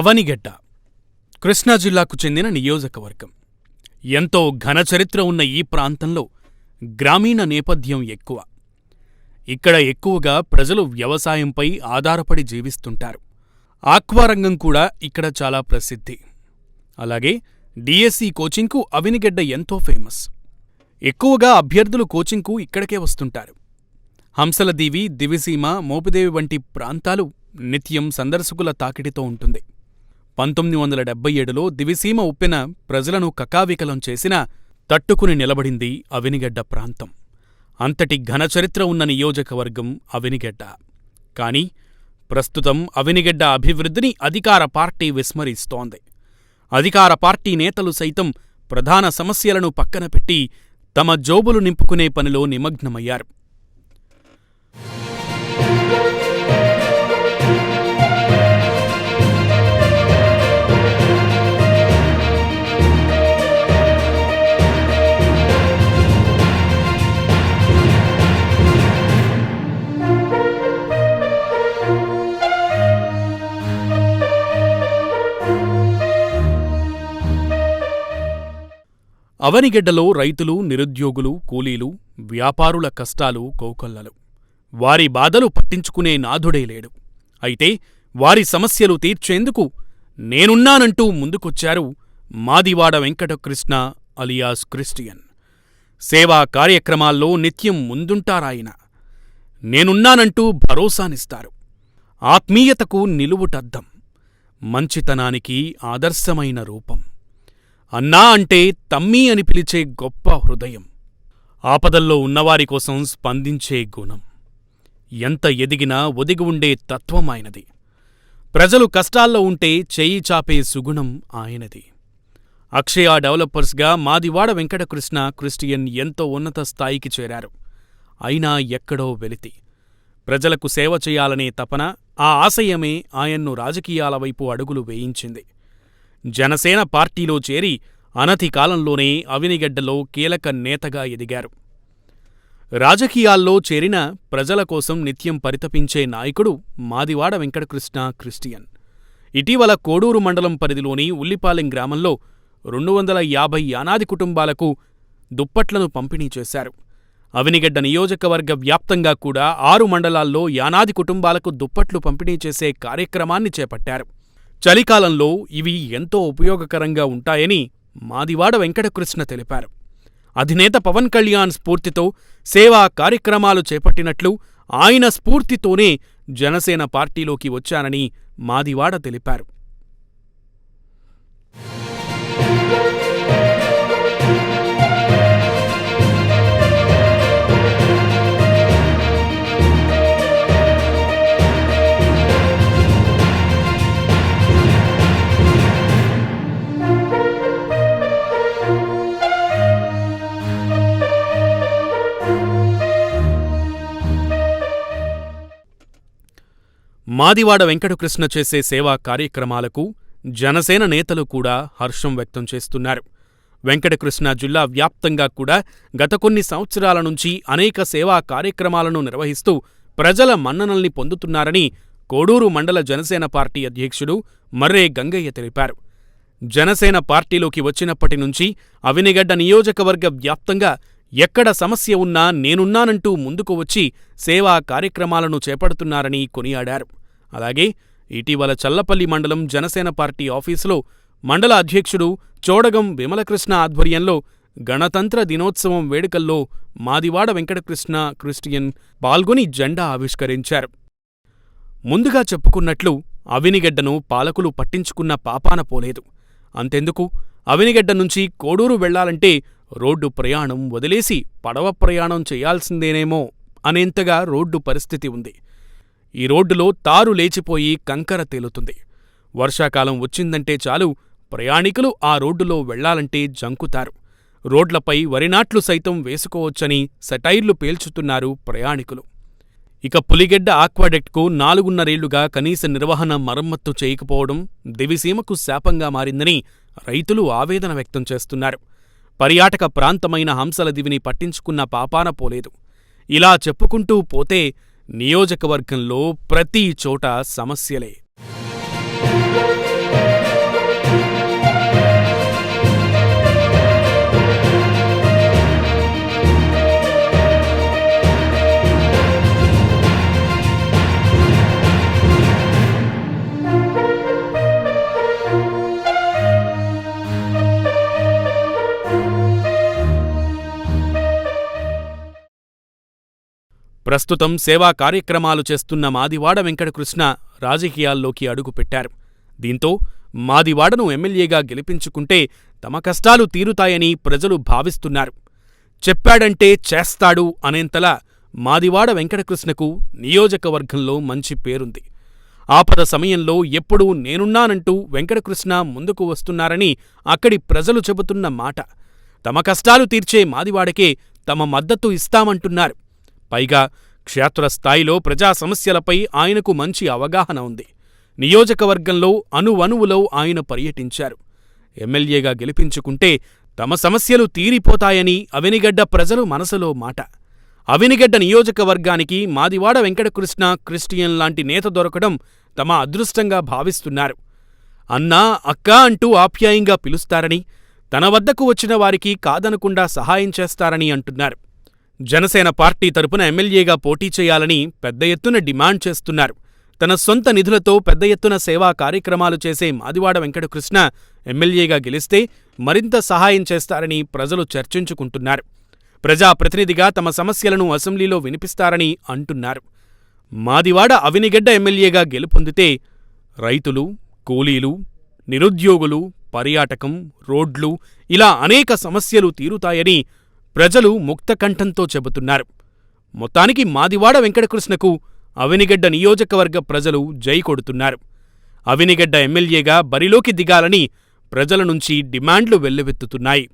అవనిగడ్డ కృష్ణా జిల్లాకు చెందిన నియోజకవర్గం. ఎంతో ఘనచరిత్ర ఉన్న ఈ ప్రాంతంలో గ్రామీణ నేపథ్యం ఎక్కువ. ఇక్కడ ఎక్కువగా ప్రజలు వ్యవసాయంపై ఆధారపడి జీవిస్తుంటారు. ఆక్వారంగం కూడా ఇక్కడ చాలా ప్రసిద్ధి. అలాగే డిఎస్సి కోచింగ్కు అవనిగడ్డ ఎంతో ఫేమస్. ఎక్కువగా అభ్యర్థులు కోచింగ్కు ఇక్కడికే వస్తుంటారు. హంసలదీవి, దివిసీమ, మోపిదేవి వంటి ప్రాంతాలు నిత్యం సందర్శకుల తాకిడితో ఉంటుంది. 1977లో దివిసీమ ఉప్పెన ప్రజలను కకావికలం చేసినా తట్టుకుని నిలబడింది అవనిగడ్డ ప్రాంతం. అంతటి ఘనచరిత్ర ఉన్న నియోజకవర్గం అవనిగడ్డ. కాని ప్రస్తుతం అవనిగడ్డ అభివృద్ధిని అధికార పార్టీ విస్మరిస్తోంది. అధికార పార్టీ నేతలు సైతం ప్రధాన సమస్యలను పక్కన పెట్టి తమ జోబులు నింపుకునే పనిలో నిమగ్నమయ్యారు. అవనిగడ్డలో రైతులు, నిరుద్యోగులు, కూలీలు, వ్యాపారుల కష్టాలు కోకొల్లలు. వారి బాధలు పట్టించుకునే నాథుడే లేడు. అయితే వారి సమస్యలు తీర్చేందుకు నేనున్నానంటూ ముందుకొచ్చారు మాదివాడ వెంకటకృష్ణ అలియాస్ క్రిస్టియన్. సేవా కార్యక్రమాల్లో నిత్యం ముందుంటారాయన. నేనున్నానంటూ భరోసానిస్తారు. ఆత్మీయతకు నిలువుటద్దం, మంచితనానికి ఆదర్శమైన రూపం. అన్నా అంటే తమ్మీ అని పిలిచే గొప్ప హృదయం. ఆపదల్లో ఉన్నవారి కోసం స్పందించే గుణం. ఎంత ఎదిగినా ఒదిగి ఉండే తత్వం ఆయనది. ప్రజలు కష్టాల్లో ఉంటే చేయి చాపే సుగుణం ఆయనది. అక్షయ డెవలపర్స్గా మాదివాడ వెంకటకృష్ణ క్రిస్టియన్ ఎంతో ఉన్నత స్థాయికి చేరారు. అయినా ఎక్కడో వెలితి. ప్రజలకు సేవ చేయాలనే తపన, ఆ ఆశయమే ఆయన్ను రాజకీయాల వైపు అడుగులు వేయించింది. జనసేన పార్టీలో చేరి అనతి కాలంలోనే అవనిగడ్డలో కీలక నేతగా ఎదిగారు. రాజకీయాల్లో చేరిన ప్రజల కోసం నిత్యం పరితపించే నాయకుడు మాదివాడ వెంకటకృష్ణ క్రిస్టియన్. ఇటీవల కోడూరు మండలం పరిధిలోని ఉల్లిపాలెం గ్రామంలో 250 యానాది కుటుంబాలకు దుప్పట్లను పంపిణీ చేశారు. అవనిగడ్డ నియోజకవర్గ వ్యాప్తంగా కూడా 6 మండలాల్లో యానాది కుటుంబాలకు దుప్పట్లు పంపిణీ చేసే కార్యక్రమాన్ని చేపట్టారు. చలికాలంలో ఇవి ఎంతో ఉపయోగకరంగా ఉంటాయని మాదివాడ వెంకటకృష్ణ తెలిపారు. అధినేత పవన్ కళ్యాణ్ స్ఫూర్తితో సేవా కార్యక్రమాలు చేపట్టినట్లు, ఆయన స్ఫూర్తితోనే జనసేన పార్టీలోకి వచ్చానని మాదివాడ తెలిపారు. మాదివాడ వెంకటకృష్ణ చేసే సేవా కార్యక్రమాలకు జనసేన నేతలు కూడా హర్షం వ్యక్తం చేస్తున్నారు. వెంకటకృష్ణ జిల్లా వ్యాప్తంగా కూడా గత కొన్ని సంవత్సరాల నుంచి అనేక సేవా కార్యక్రమాలను నిర్వహిస్తూ ప్రజల మన్ననల్ని పొందుతున్నారని కోడూరు మండల జనసేన పార్టీ అధ్యక్షుడు మర్రే గంగయ్య తెలిపారు. జనసేన పార్టీలోకి వచ్చినప్పటి నుంచి అవనిగడ్డ నియోజకవర్గ వ్యాప్తంగా ఎక్కడ సమస్య ఉన్నా నేనున్నానంటూ ముందుకు వచ్చి సేవా కార్యక్రమాలను చేపడుతున్నారని కొనియాడారు. అలాగే ఇటీవల చల్లపల్లి మండలం జనసేన పార్టీ ఆఫీసులో మండల అధ్యక్షుడు చోడగం విమలకృష్ణ ఆధ్వర్యంలో గణతంత్ర దినోత్సవం వేడుకల్లో మాదివాడ వెంకటకృష్ణ క్రిస్టియన్ పాల్గొని జెండా ఆవిష్కరించారు. ముందుగా చెప్పుకున్నట్లు అవనిగడ్డను పాలకులు పట్టించుకున్న పాపాన పోలేదు. అంతెందుకు, అవనిగడ్డ నుంచి కోడూరు వెళ్లాలంటే రోడ్డు ప్రయాణం వదిలేసి పడవ ప్రయాణం చేయాల్సిందేనేమో అనేంతగా రోడ్డు పరిస్థితి ఉంది. ఈ రోడ్డులో తారు లేచిపోయి కంకర తేలుతుంది. వర్షాకాలం వచ్చిందంటే చాలు ప్రయాణికులు ఆ రోడ్డులో వెళ్లాలంటే జంకుతారు. రోడ్లపై వరినాట్లు సైతం వేసుకోవచ్చని సెటైర్లు పేల్చుతున్నారు ప్రయాణికులు. ఇక పులిగెడ్డ ఆక్వాడక్ట్కు 4.5 ఏళ్లుగా కనీస నిర్వహణ మరమ్మత్తు చేయకపోవడం దివిసీమకు శాపంగా మారిందని రైతులు ఆవేదన వ్యక్తం చేస్తున్నారు. పర్యాటక ప్రాంతమైన హంసలదివిని పట్టించుకున్న పాపాన పోలేదు. ఇలా చెప్పుకుంటూ పోతే నియోజకవర్గంలో ప్రతి చోట సమస్యలే. ప్రస్తుతం సేవా కార్యక్రమాలు చేస్తున్న మాదివాడ వెంకటకృష్ణ రాజకీయాల్లోకి అడుగుపెట్టారు. దీంతో మాదివాడను ఎమ్మెల్యేగా గెలిపించుకుంటే తమ కష్టాలు తీరుతాయని ప్రజలు భావిస్తున్నారు. చెప్పాడంటే చేస్తాడు అనేంతలా మాదివాడ వెంకటకృష్ణకు నియోజకవర్గంలో మంచి పేరుంది. ఆపద సమయంలో ఎప్పుడూ నేనున్నానంటూ వెంకటకృష్ణ ముందుకు వస్తున్నారని అక్కడి ప్రజలు చెబుతున్న మాట. తమ కష్టాలు తీర్చే మాదివాడకే తమ మద్దతు ఇస్తామంటున్నారు. పైగా క్షేత్రస్థాయిలో ప్రజా సమస్యలపై ఆయనకు మంచి అవగాహన ఉంది. నియోజకవర్గంలో అణువణువులో ఆయన పర్యటించారు. ఎమ్మెల్యేగా గెలిపించుకుంటే తమ సమస్యలు తీరిపోతాయని అవినిగడ్డ ప్రజలు మనసులో మాట. అవినిగడ్డ నియోజకవర్గానికి మాదివాడ వెంకటకృష్ణ క్రిస్టియన్ లాంటి నేత దొరకడం తమ అదృష్టంగా భావిస్తున్నారు. అన్నా, అక్కా అంటూ ఆప్యాయంగా పిలుస్తారని, తన వద్దకు వచ్చిన వారికి కాదనకుండా సహాయం చేస్తారని అంటున్నారు. జనసేన పార్టీ తరపున ఎమ్మెల్యేగా పోటీ చేయాలని పెద్ద ఎత్తున డిమాండ్ చేస్తున్నారు. తన సొంత నిధులతో పెద్ద ఎత్తున సేవా కార్యక్రమాలు చేసే మాదివాడ వెంకటకృష్ణ ఎమ్మెల్యేగా గెలిస్తే మరింత సహాయం చేస్తారని ప్రజలు చర్చించుకుంటున్నారు. ప్రజాప్రతినిధిగా తమ సమస్యలను అసెంబ్లీలో వినిపిస్తారని అంటున్నారు. మాదివాడ అవినిగడ్డ ఎమ్మెల్యేగా గెలుపొందితే రైతులు, కూలీలు, నిరుద్యోగులు, పర్యాటకం, రోడ్లు ఇలా అనేక సమస్యలు తీరుతాయని ప్రజలు ముక్తకంఠంతో చెబుతున్నారు. మొత్తానికి మాదివాడ వెంకటకృష్ణకు అవినిగడ్డ నియోజకవర్గ ప్రజలు జై కొడుతున్నారు. అవినిగడ్డ ఎమ్మెల్యేగా బరిలోకి దిగాలని ప్రజల నుంచి డిమాండ్లు వెల్లువెత్తుతున్నాయి.